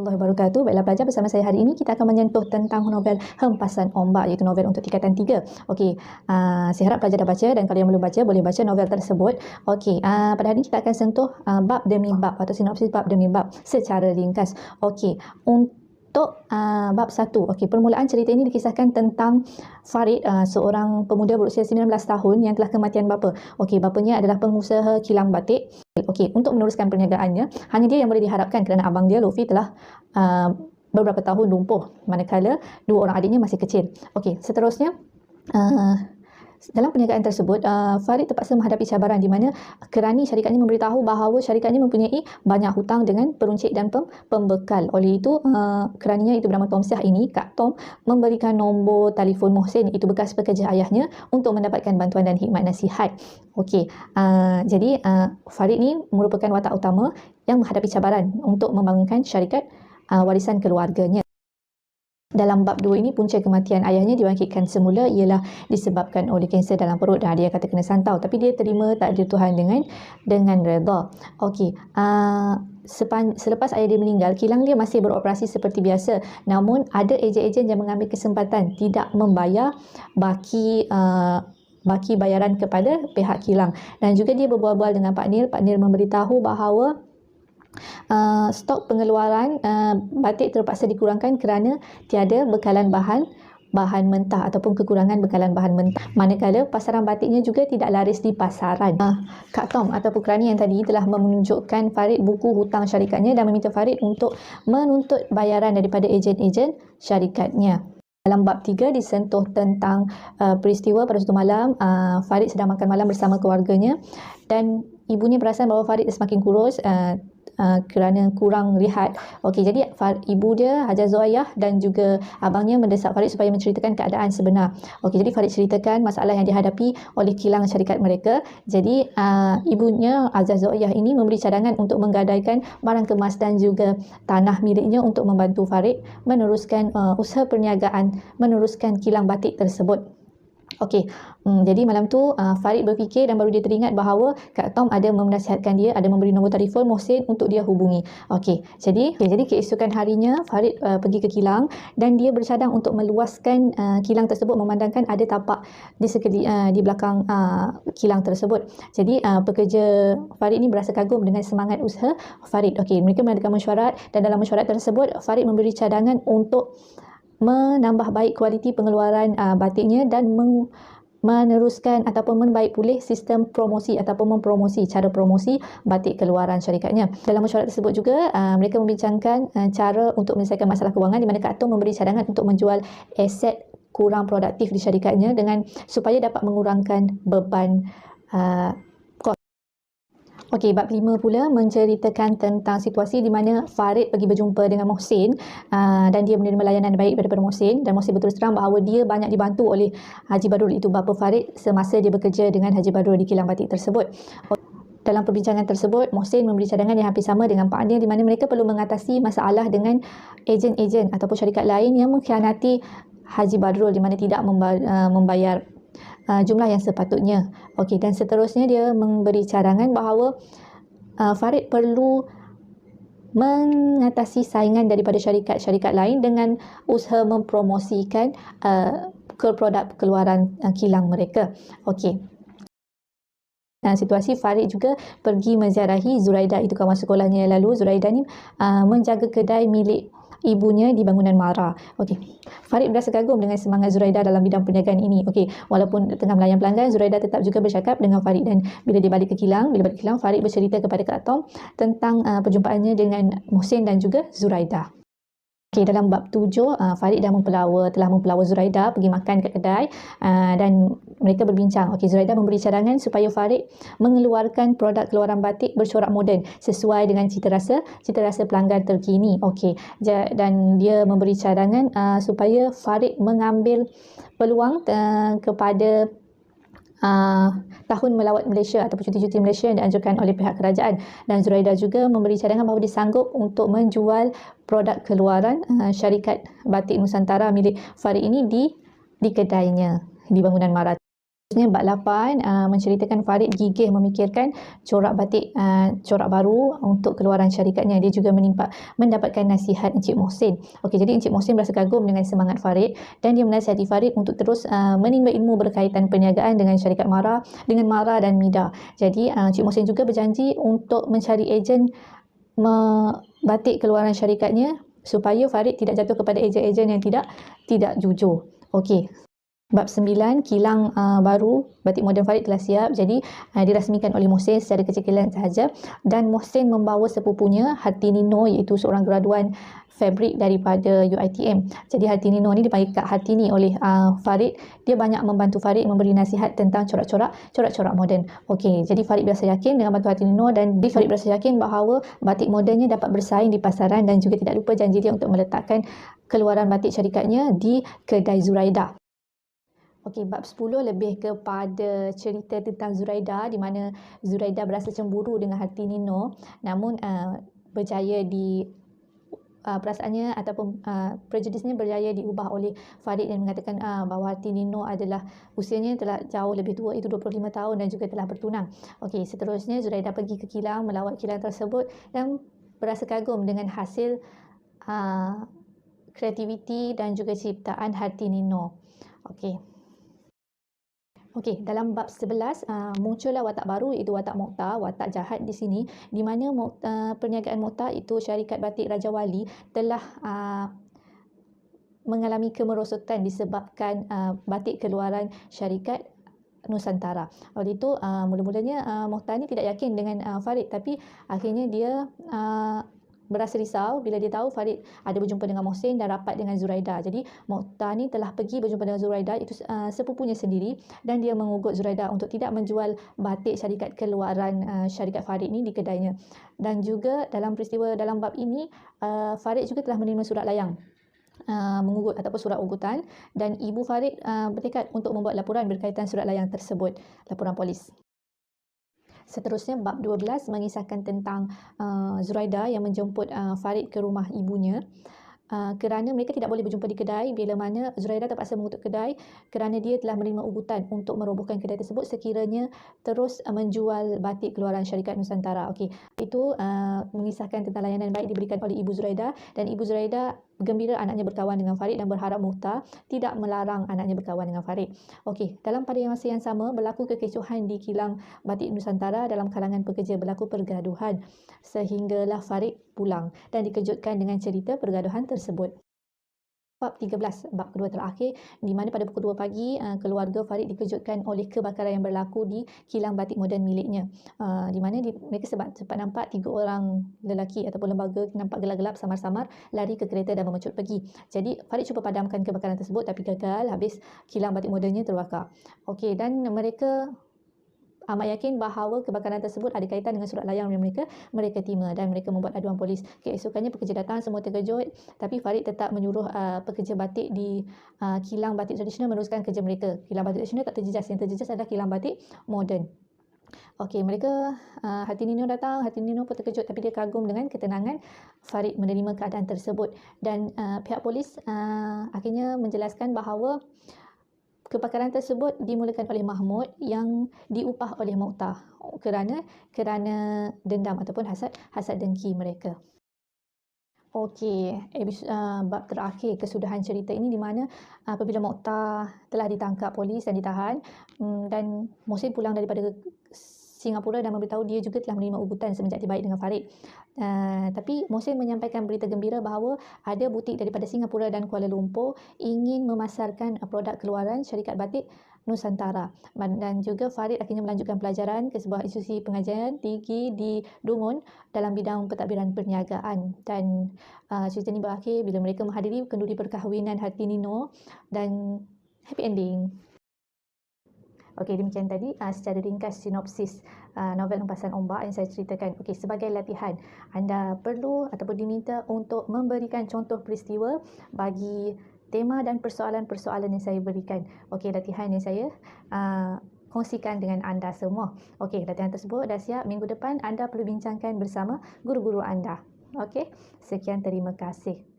Warahmatullahi Wabarakatuh. Baiklah pelajar, bersama saya hari ini kita akan menyentuh tentang novel Hempasan Ombak, iaitu novel untuk tingkatan 3. Okey, saya harap pelajar dah baca, dan kalau yang belum baca boleh baca novel tersebut. Okey, pada hari ini kita akan sentuh bab demi bab atau sinopsis bab demi bab secara ringkas. Okey, untuk bab 1, okey, permulaan cerita ini dikisahkan tentang Farid, seorang pemuda berusia 19 tahun yang telah kematian bapa. Okey, bapanya adalah pengusaha kilang batik. Okey, untuk meneruskan perniagaannya, hanya dia yang boleh diharapkan kerana abang dia, Luffy, telah beberapa tahun lumpuh, manakala dua orang adiknya masih kecil. Okey, seterusnya, dalam perniagaan tersebut, Farid terpaksa menghadapi cabaran di mana kerani syarikatnya memberitahu bahawa syarikatnya mempunyai banyak hutang dengan peruncit dan pembekal. Oleh itu, keraninya itu bernama Tom Syah ini, Kak Tom, memberikan nombor telefon Mohsin, itu bekas pekerja ayahnya, untuk mendapatkan bantuan dan hikmat nasihat. Okey, jadi Farid ni merupakan watak utama yang menghadapi cabaran untuk membangunkan syarikat warisan keluarganya. Dalam bab 2 ini, punca kematian ayahnya dibangkitkan semula ialah disebabkan oleh kanser dalam perut. Dia kata kena santau, tapi dia terima takdir Tuhan dengan redha. Okey, selepas ayah dia meninggal, kilang dia masih beroperasi seperti biasa. Namun ada ejen-ejen yang mengambil kesempatan tidak membayar baki bayaran kepada pihak kilang. Dan juga dia berbual-bual dengan partner memberitahu bahawa stok pengeluaran batik terpaksa dikurangkan kerana tiada bekalan bahan mentah ataupun kekurangan bekalan bahan mentah. Manakala pasaran batiknya juga tidak laris di pasaran. Kak Tom atau kerani yang tadi telah menunjukkan Farid buku hutang syarikatnya dan meminta Farid untuk menuntut bayaran daripada ejen-ejen syarikatnya. Dalam bab 3 disentuh tentang peristiwa pada suatu malam, Farid sedang makan malam bersama keluarganya dan ibunya perasan bahawa Farid semakin kurus kerana kurang rehat. Okey, jadi ibu dia, Hajar Zoyah, dan juga abangnya mendesak Farid supaya menceritakan keadaan sebenar. Okey, jadi Farid ceritakan masalah yang dihadapi oleh kilang syarikat mereka. Jadi ibunya, Hajar Zoyah ini, memberi cadangan untuk menggadaikan barang kemas dan juga tanah miliknya untuk membantu Farid meneruskan usaha perniagaan, meneruskan kilang batik tersebut. Okey, jadi malam tu Farid berfikir dan baru dia teringat bahawa Kak Tom ada menasihatkan dia, ada memberi nombor telefon Mohsin untuk dia hubungi. Okey, jadi keesokan harinya Farid pergi ke kilang dan dia bercadang untuk meluaskan kilang tersebut, memandangkan ada tapak di belakang kilang tersebut. Jadi pekerja Farid ni berasa kagum dengan semangat usaha Farid. Okey, mereka mengadakan mesyuarat dan dalam mesyuarat tersebut Farid memberi cadangan untuk menambah baik kualiti pengeluaran batiknya dan meneruskan ataupun membaik pulih sistem promosi ataupun mempromosi, cara promosi batik keluaran syarikatnya. Dalam mesyuarat tersebut juga mereka membincangkan cara untuk menyelesaikan masalah kewangan, di mana Kak Tom memberi cadangan untuk menjual aset kurang produktif di syarikatnya supaya dapat mengurangkan beban Okey, bab 5 pula menceritakan tentang situasi di mana Farid pergi berjumpa dengan Mohsin dan dia menerima layanan baik daripada Mohsin, dan Mohsin berterus terang bahawa dia banyak dibantu oleh Haji Badrul, itu bapa Farid, semasa dia bekerja dengan Haji Badrul di kilang batik tersebut. Dalam perbincangan tersebut, Mohsin memberi cadangan yang hampir sama dengan partner, di mana mereka perlu mengatasi masalah dengan ejen-ejen ataupun syarikat lain yang mengkhianati Haji Badrul, di mana tidak membayar jumlah yang sepatutnya. Okey, dan seterusnya dia memberi cadangan bahawa Farid perlu mengatasi saingan daripada syarikat-syarikat lain dengan usaha mempromosikan produk keluaran kilang mereka. Okey. Situasi Farid juga pergi menziarahi Zuraida, itu kawan sekolahnya yang lalu. Zuraida ni menjaga kedai milik ibunya di bangunan Mara. Okey, Farid berasa kagum dengan semangat Zuraida dalam bidang perniagaan ini. Okey, walaupun tengah melayan pelanggan, Zuraida tetap juga bercakap dengan Farid, dan bila balik ke kilang, Farid bercerita kepada Kak Tom tentang perjumpaannya dengan Mohsin dan juga Zuraida. Okey, dalam bab 7, Farid telah mempelawa Zuraida pergi makan ke kedai dan mereka berbincang. Okey, Zuraida memberi cadangan supaya Farid mengeluarkan produk keluaran batik bercorak moden sesuai dengan cita rasa pelanggan terkini. Okey, dan dia memberi cadangan supaya Farid mengambil peluang kepada tahun melawat Malaysia ataupun cuti-cuti Malaysia yang dianjurkan oleh pihak kerajaan. Dan Zuraida juga memberi cadangan bahawa dia sanggup untuk menjual produk keluaran syarikat batik Nusantara milik Farid ini di kedainya di bangunan Mara. Bab 8 menceritakan Farid gigih memikirkan corak batik corak baru untuk keluaran syarikatnya. Dia juga mendapatkan nasihat Encik Mohsin. Okey, jadi Encik Mohsin berasa kagum dengan semangat Farid dan dia menasihati Farid untuk terus menimba ilmu berkaitan perniagaan dengan syarikat Mara dan Mida. Jadi Encik Mohsin juga berjanji untuk mencari ejen batik keluaran syarikatnya supaya Farid tidak jatuh kepada ejen-ejen yang tidak jujur. Okey. Bab 9, kilang baru batik moden Farid telah siap. Jadi dirasmikan oleh Mohsin secara kecil-kecilan sahaja, dan Mohsin membawa sepupunya Hartinino, iaitu seorang graduan fabrik daripada UiTM. Jadi Hartinino ni dipanggil Kak Hartini oleh Farid. Dia banyak membantu Farid memberi nasihat tentang corak-corak moden. Okey, jadi Farid berasa yakin dengan bantu Hartinino, dan Farid berasa yakin bahawa batik modennya dapat bersaing di pasaran, dan juga tidak lupa janji dia untuk meletakkan keluaran batik syarikatnya di kedai Zuraida. Okey, bab 10 lebih kepada cerita tentang Zuraida, di mana Zuraida berasa cemburu dengan Hartinino, namun berjaya di perasaannya ataupun prejudisnya berjaya diubah oleh Farid yang mengatakan bahawa Hartinino adalah usianya telah jauh lebih tua, itu 25 tahun, dan juga telah bertunang. Okey, seterusnya Zuraida pergi ke kilang, melawat kilang tersebut dan berasa kagum dengan hasil kreativiti dan juga ciptaan Hartinino. Okey. Okey, dalam bab 11 muncullah watak baru, iaitu watak Mokhtar, watak jahat di sini, di mana perniagaan Mokhtar, itu syarikat batik Raja Wali, telah mengalami kemerosotan disebabkan batik keluaran syarikat Nusantara. Oleh itu mula-mulanya Mokhtar ni tidak yakin dengan Farid, tapi akhirnya dia berasa risau bila dia tahu Farid ada berjumpa dengan Mohsin dan rapat dengan Zuraida. Jadi Mokhtar ni telah pergi berjumpa dengan Zuraida, itu sepupunya sendiri, dan dia mengugut Zuraida untuk tidak menjual batik syarikat keluaran syarikat Farid ni di kedainya. Dan juga dalam peristiwa dalam bab ini Farid juga telah menerima surat layang mengugut ataupun surat ugutan, dan ibu Farid bertekad untuk membuat laporan berkaitan surat layang tersebut, laporan polis. Seterusnya bab 12 mengisahkan tentang Zuraida yang menjemput Farid ke rumah ibunya. Kerana mereka tidak boleh berjumpa di kedai, bila mana Zuraida terpaksa mengutuk kedai kerana dia telah menerima ugutan untuk merobohkan kedai tersebut sekiranya terus menjual batik keluaran syarikat Nusantara. Okey, itu mengisahkan tentang layanan baik diberikan oleh ibu Zuraida, dan ibu Zuraida gembira anaknya berkawan dengan Farid dan berharap Mokhtar tidak melarang anaknya berkawan dengan Farid. Okey, dalam pada masa yang sama berlaku kekecohan di kilang batik Nusantara. Dalam kalangan pekerja berlaku pergaduhan sehinggalah Farid pulang dan dikejutkan dengan cerita pergaduhan tersebut. Bab 13, bab kedua terakhir, di mana pada pukul 2 pagi keluarga Farid dikejutkan oleh kebakaran yang berlaku di kilang batik moden miliknya. Di mana mereka sempat nampak 3 orang lelaki ataupun lembaga nampak gelap-gelap samar-samar lari ke kereta dan memecut pergi. Jadi Farid cuba padamkan kebakaran tersebut tapi gagal, habis kilang batik modennya terbakar. Okey, dan mereka amat yakin bahawa kebakaran tersebut ada kaitan dengan surat layang yang mereka terima, dan mereka membuat aduan polis. Keesokannya pekerja datang semua terkejut, tapi Farid tetap menyuruh pekerja batik di kilang batik tradisional meneruskan kerja mereka. Kilang batik tradisional tak terjejas, yang terjejas adalah kilang batik moden. Okey, mereka Hartinino datang, Hartinino pun terkejut, tapi dia kagum dengan ketenangan Farid menerima keadaan tersebut, dan pihak polis akhirnya menjelaskan bahawa kebakaran tersebut dimulakan oleh Mahmud yang diupah oleh Mokhtar kerana dendam ataupun hasad dengki mereka. Okey, bab terakhir kesudahan cerita ini, di mana apabila Mokhtar telah ditangkap polis dan ditahan, dan Mohsin pulang daripada Singapura dan memberitahu dia juga telah menerima ugutan semenjak dia baik dengan Farid. Tapi Mohsin menyampaikan berita gembira bahawa ada butik daripada Singapura dan Kuala Lumpur ingin memasarkan produk keluaran syarikat batik Nusantara. Dan juga Farid akhirnya melanjutkan pelajaran ke sebuah institusi pengajian tinggi di Dungun dalam bidang pentadbiran perniagaan. Dan cerita ini berakhir bila mereka menghadiri kenduri perkahwinan Hartinino dan happy ending. Okey, demikian tadi secara ringkas sinopsis novel Hempasan Ombak yang saya ceritakan. Okey, sebagai latihan, anda perlu ataupun diminta untuk memberikan contoh peristiwa bagi tema dan persoalan-persoalan yang saya berikan. Okey, latihan yang saya kongsikan dengan anda semua. Okey, latihan tersebut dah siap. Minggu depan anda perlu bincangkan bersama guru-guru anda. Okey, sekian, terima kasih.